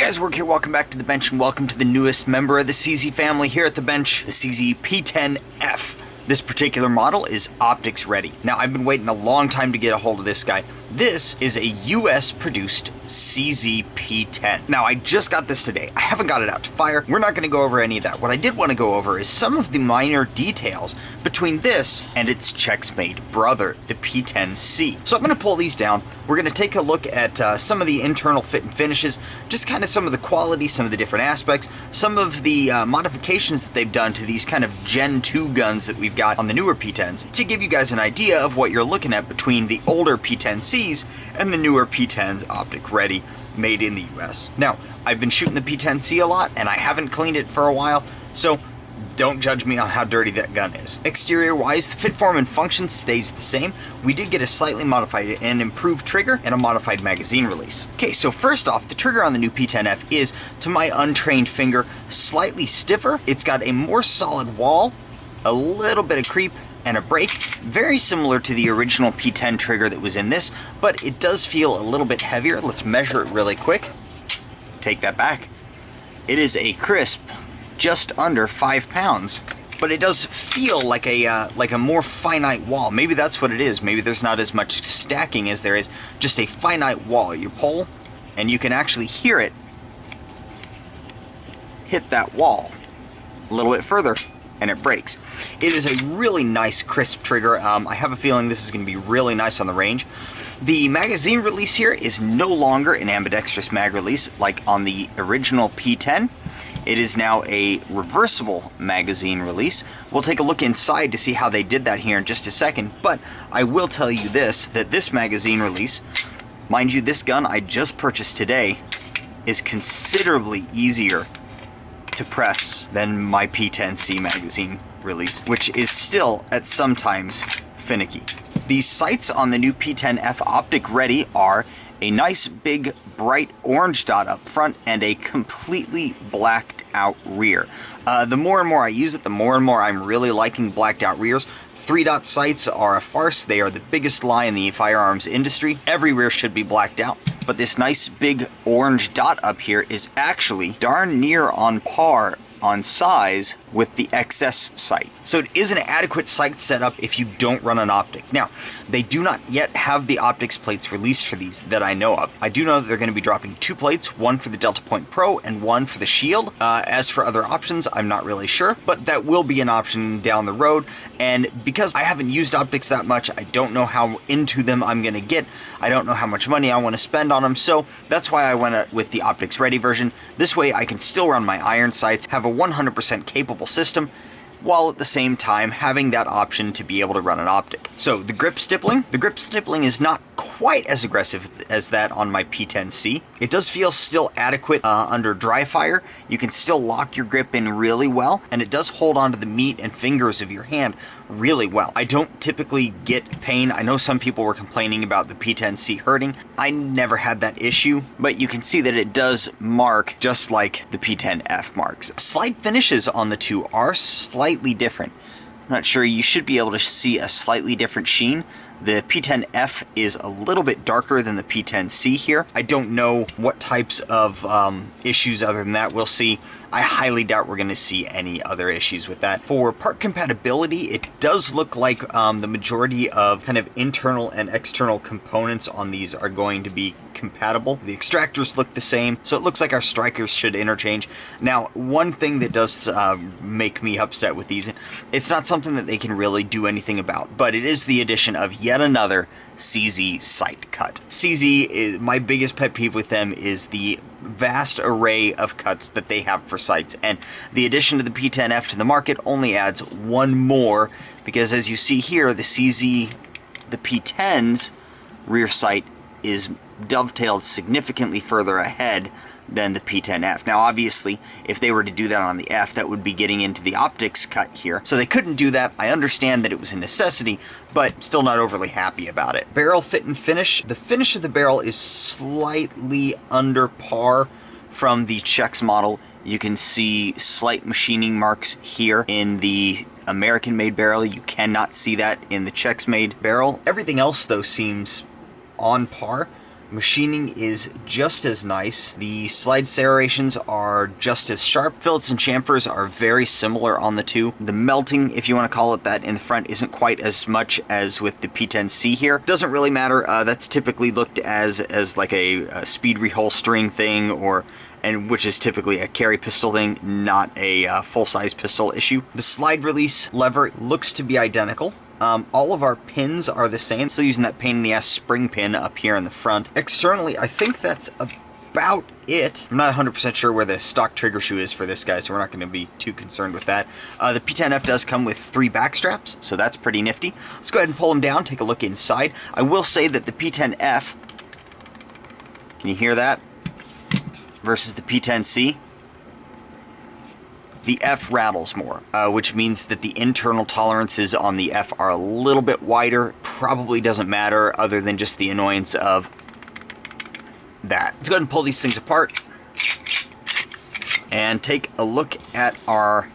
guys, Work here, welcome back to the bench, and welcome to the newest member of the CZ family here at the bench, the CZ P10F. This particular model is Optics Ready. Now, I've been waiting a long time to get a hold of this guy. This is a US produced CZ P10. Now, I just got this today. I haven't got it out to fire. We're not gonna go over any of that. What I did want to go over is some of the minor details between this and its Chex-Mate brother, the P10C. So I'm gonna pull these down. We're gonna take a look at some of the internal fit and finishes, just kind of some of the quality, some of the different aspects, some of the modifications that they've done to these kind of Gen 2 guns that we've got on the newer P10s, to give you guys an idea of what you're looking at between the older P10Cs and the newer P10s Optic Ready, made in the US. Now, I've been shooting the P10C a lot and I haven't cleaned it for a while, so don't judge me on how dirty that gun is. Exterior wise, the fit, form, and function stays the same. We did get a slightly modified and improved trigger and a modified magazine release. Okay, so first off, the trigger on the new P10F is, to my untrained finger, slightly stiffer. It's got a more solid wall, a little bit of creep, and a break, very similar to the original P10 trigger that was in this, but it does feel a little bit heavier. Let's measure it really quick. Take that back. It is a crisp just under 5 pounds, but it does feel like a more finite wall. Maybe that's what it is. Maybe there's not as much stacking as there is just a finite wall. You pull and you can actually hear it hit that wall a little bit further and it breaks. It is a really nice crisp trigger. I have a feeling this is going to be really nice on the range. The magazine release here is no longer an ambidextrous mag release like on the original P10. It is now a reversible magazine release. We'll take a look inside to see how they did that here in just a second, but I will tell you this, that this magazine release, mind you, this gun I just purchased today, is considerably easier to press than my P10C magazine release, which is still at sometimes finicky. The sights on the new P10F Optic Ready are a nice big bright orange dot up front and a completely blacked out rear. The more and more I use it, the more and more I'm really liking blacked out rears. 3-dot sights are a farce. They are the biggest lie in the firearms industry. Every rear should be blacked out. But this nice big orange dot up here is actually darn near on par on size with the XS sight. So it is an adequate sight setup if you don't run an optic. Now, they do not yet have the optics plates released for these that I know of. I do know that they're going to be dropping 2 plates, one for the Delta Point Pro and one for the Shield. As for other options, I'm not really sure, but that will be an option down the road. And because I haven't used optics that much, I don't know how into them I'm going to get. I don't know how much money I want to spend on them, so that's why I went with the Optics Ready version. This way I can still run my iron sights, have a 100% capable system, while at the same time having that option to be able to run an optic. So the grip stippling is not quite as aggressive as that on my P10C. It does feel still adequate under dry fire. You can still lock your grip in really well, and it does hold onto the meat and fingers of your hand really well. I don't typically get pain. I know some people were complaining about the P10C hurting. I never had that issue, but you can see that it does mark just like the P10F marks. Slight finishes on the two are slightly different. I'm not sure, you should be able to see a slightly different sheen. The P10F is a little bit darker than the P10C here. I don't know what types of issues other than that we'll see. I highly doubt we're going to see any other issues with that. For part compatibility, it does look like the majority of kind of internal and external components on these are going to be compatible. The extractors look the same, so it looks like our strikers should interchange. Now, one thing that does make me upset with these, it's not something that they can really do anything about, but it is the addition of yet another CZ sight cut. CZ is my biggest pet peeve with them, is the vast array of cuts that they have for sights, and the addition of the P10F to the market only adds one more, because as you see here, the CZ, the P10's rear sight is dovetailed significantly further ahead than the P10F. Now obviously, if they were to do that on the F, that would be getting into the optics cut here. So they couldn't do that. I understand that it was a necessity, but still not overly happy about it. Barrel fit and finish. The finish of the barrel is slightly under par from the Chex model. You can see slight machining marks here in the American-made barrel. You cannot see that in the Chex-made barrel. Everything else, though, seems on par. Machining is just as nice. The slide serrations are just as sharp. Fillets and chamfers are very similar on the two. The melting, if you want to call it that, in the front isn't quite as much as with the P10C here. Doesn't really matter. That's typically looked as like a speed reholstering thing, and which is typically a carry pistol thing, not a full-size pistol issue. The slide release lever looks to be identical. All of our pins are the same. Still using that pain in the ass spring pin up here in the front. Externally, I think that's about it. I'm not 100% sure where the stock trigger shoe is for this guy, so we're not going to be too concerned with that. The P10F does come with 3 back straps, so that's pretty nifty. Let's go ahead and pull them down, take a look inside. I will say that the P10F, can you hear that? Versus the P10C, the F rattles more, which means that the internal tolerances on the F are a little bit wider. Probably doesn't matter other than just the annoyance of that. Let's go ahead and pull these things apart and take a look at our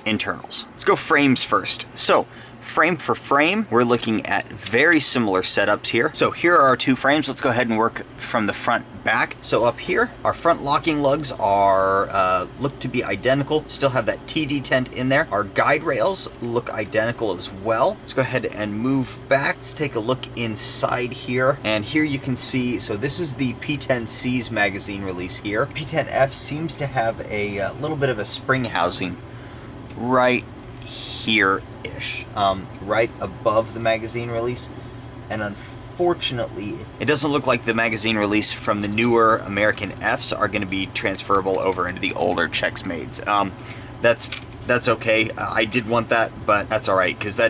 internals. Let's go frames first. So, frame for frame, we're looking at very similar setups here. So here are our 2 frames. Let's go ahead and work from the front back. So up here, our front locking lugs are look to be identical. Still have that TD tent in there. Our guide rails look identical as well. Let's go ahead and move back. Let's take a look inside here. And here you can see, so this is the P10C's magazine release here. P10F seems to have a little bit of a spring housing right here-ish, right above the magazine release, and unfortunately it doesn't look like the magazine release from the newer American Fs are going to be transferable over into the older Czechs Mades. That's okay. I did want that, but that's alright, because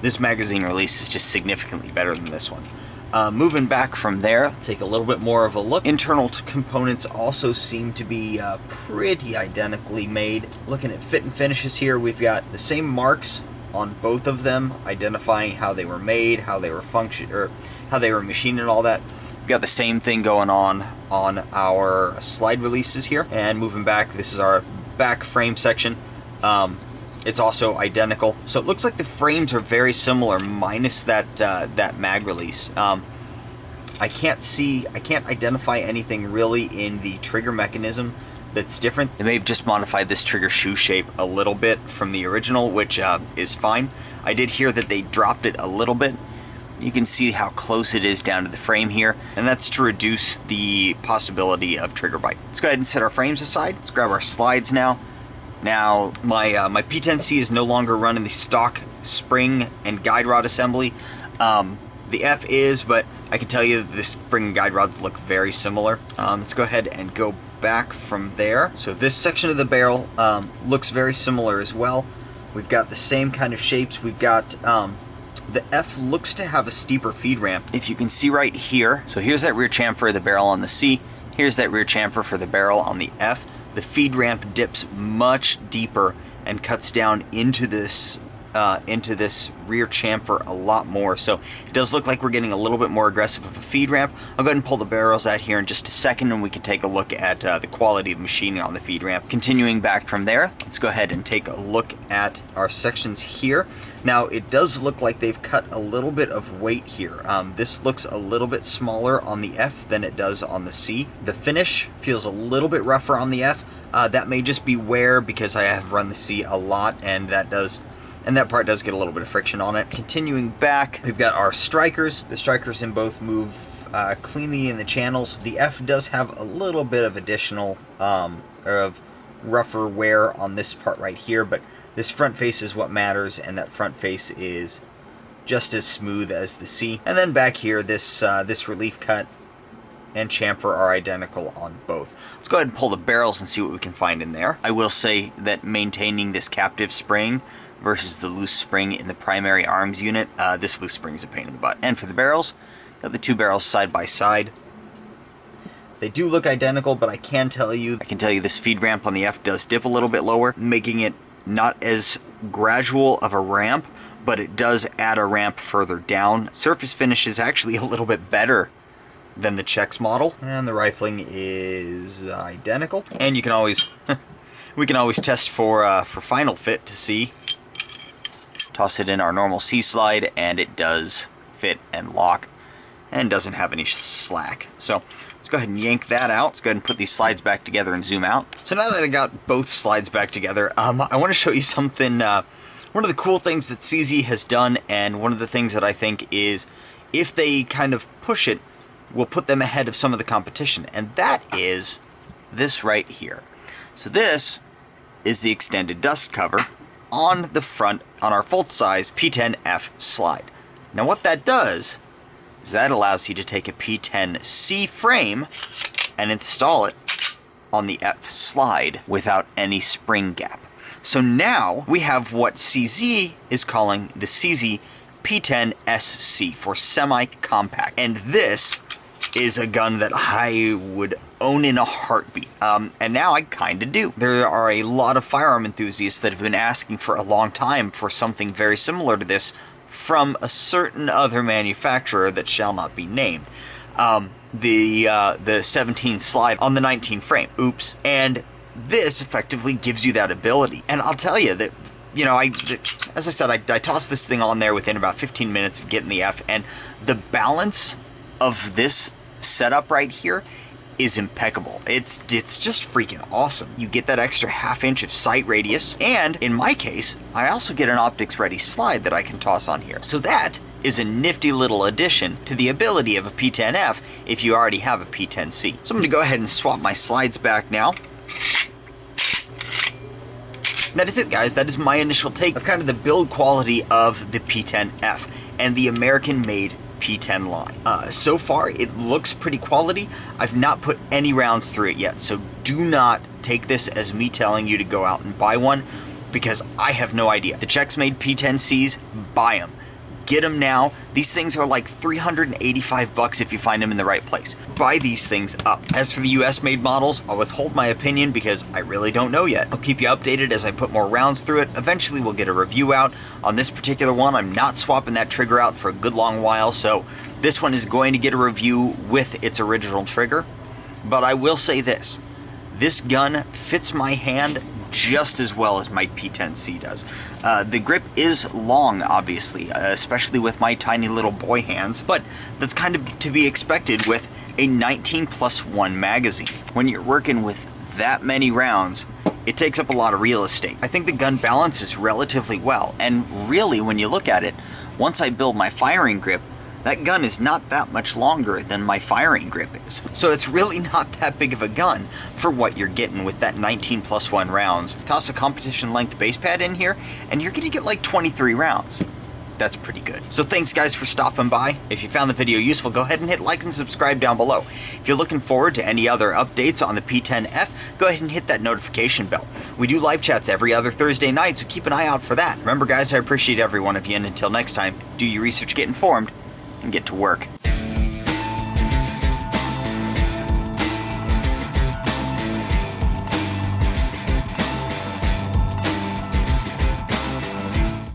this magazine release is just significantly better than this one. Moving back from there, take a little bit more of a look. Internal components also seem to be pretty identically made. Looking at fit and finishes here, we've got the same marks on both of them, identifying how they were made, how they were how they were machined and all that. We've got the same thing going on our slide releases here. And moving back, this is our back frame section. It's also identical. So it looks like the frames are very similar, minus that mag release. I can't identify anything really in the trigger mechanism that's different. They may have just modified this trigger shoe shape a little bit from the original, which is fine. I did hear that they dropped it a little bit. You can see how close it is down to the frame here, and that's to reduce the possibility of trigger bite. Let's go ahead and set our frames aside. Let's grab our slides now. Now, my P10C is no longer running the stock spring and guide rod assembly. The F is, but I can tell you that the spring and guide rods look very similar. Let's go ahead and go back from there. So this section of the barrel looks very similar as well. We've got the same kind of shapes. We've got the F looks to have a steeper feed ramp. If you can see right here, so here's that rear chamfer of the barrel on the C. Here's that rear chamfer for the barrel on the F. The feed ramp dips much deeper and cuts down into this rear chamfer a lot more. So it does look like we're getting a little bit more aggressive of a feed ramp. I'll go ahead and pull the barrels out here in just a second, and we can take a look at the quality of machining on the feed ramp. Continuing back from there, let's go ahead and take a look at our sections here. Now it does look like they've cut a little bit of weight here. This looks a little bit smaller on the F than it does on the C. The finish feels a little bit rougher on the F. That may just be wear because I have run the C a lot, and that part does get a little bit of friction on it. Continuing back, we've got our strikers. The strikers in both move cleanly in the channels. The F does have a little bit of additional of rougher wear on this part right here, but this front face is what matters, and that front face is just as smooth as the C. And then back here, this relief cut and chamfer are identical on both. Let's go ahead and pull the barrels and see what we can find in there. I will say that maintaining this captive spring versus the loose spring in the primary arms unit, this loose spring is a pain in the butt. And for the barrels, got the 2 barrels side by side. They do look identical, but I can tell you this feed ramp on the F does dip a little bit lower, making it not as gradual of a ramp, but it does add a ramp further down. Surface finish is actually a little bit better than the Czechs model, and the rifling is identical. And you can always we can always test for final fit to see. Toss it in our normal C slide, and it does fit and lock and doesn't have any slack. So let's go ahead and yank that out. Let's go ahead and put these slides back together and zoom out. So now that I got both slides back together, I want to show you something. One of the cool things that CZ has done, and one of the things that I think is, if they kind of push it, will put them ahead of some of the competition, and that is this right here. So this is the extended dust cover on the front on our full-size P10F slide. Now what that does is that allows you to take a P10C frame and install it on the F slide without any spring gap. So now we have what CZ is calling the CZ P10SC for semi-compact, and this is a gun that I would own in a heartbeat. And now I kind of do. There are a lot of firearm enthusiasts that have been asking for a long time for something very similar to this from a certain other manufacturer that shall not be named. The 17 slide on the 19 frame. Oops. And this effectively gives you that ability. And I'll tell you that, you know, as I said, I tossed this thing on there within about 15 minutes of getting the F, and the balance of this setup right here is impeccable. It's just freaking awesome. You get that extra ½ inch of sight radius, and in my case, I also get an optics ready slide that I can toss on here. So that is a nifty little addition to the ability of a P10F if you already have a P10C. So I'm going to go ahead and swap my slides back now. That is it, guys. That is my initial take of kind of the build quality of the P10F and the American-made P10 line. So far, it looks pretty quality. I've not put any rounds through it yet, so do not take this as me telling you to go out and buy one, because I have no idea. The Czechs made P10Cs, buy them. Get them now. These things are like $385 if you find them in the right place. Buy these things up. As for the US made models, I'll withhold my opinion because I really don't know yet. I'll keep you updated as I put more rounds through it. Eventually we'll get a review out. On this particular one, I'm not swapping that trigger out for a good long while, so this one is going to get a review with its original trigger. But I will say this. This gun fits my hand just as well as my P10C does. The grip is long, obviously, especially with my tiny little boy hands, but that's kind of to be expected with a 19+1 magazine. When you're working with that many rounds, it takes up a lot of real estate. I think the gun balances relatively well, and really, when you look at it, once I build my firing grip, that gun is not that much longer than my firing grip is. So it's really not that big of a gun for what you're getting with that 19+1 rounds. Toss a competition length base pad in here, and you're gonna get like 23 rounds. That's pretty good. So thanks guys for stopping by. If you found the video useful, go ahead and hit like and subscribe down below. If you're looking forward to any other updates on the P10F, go ahead and hit that notification bell. We do live chats every other Thursday night, so keep an eye out for that. Remember guys, I appreciate every one of you, and until next time, do your research, get informed, and get to work.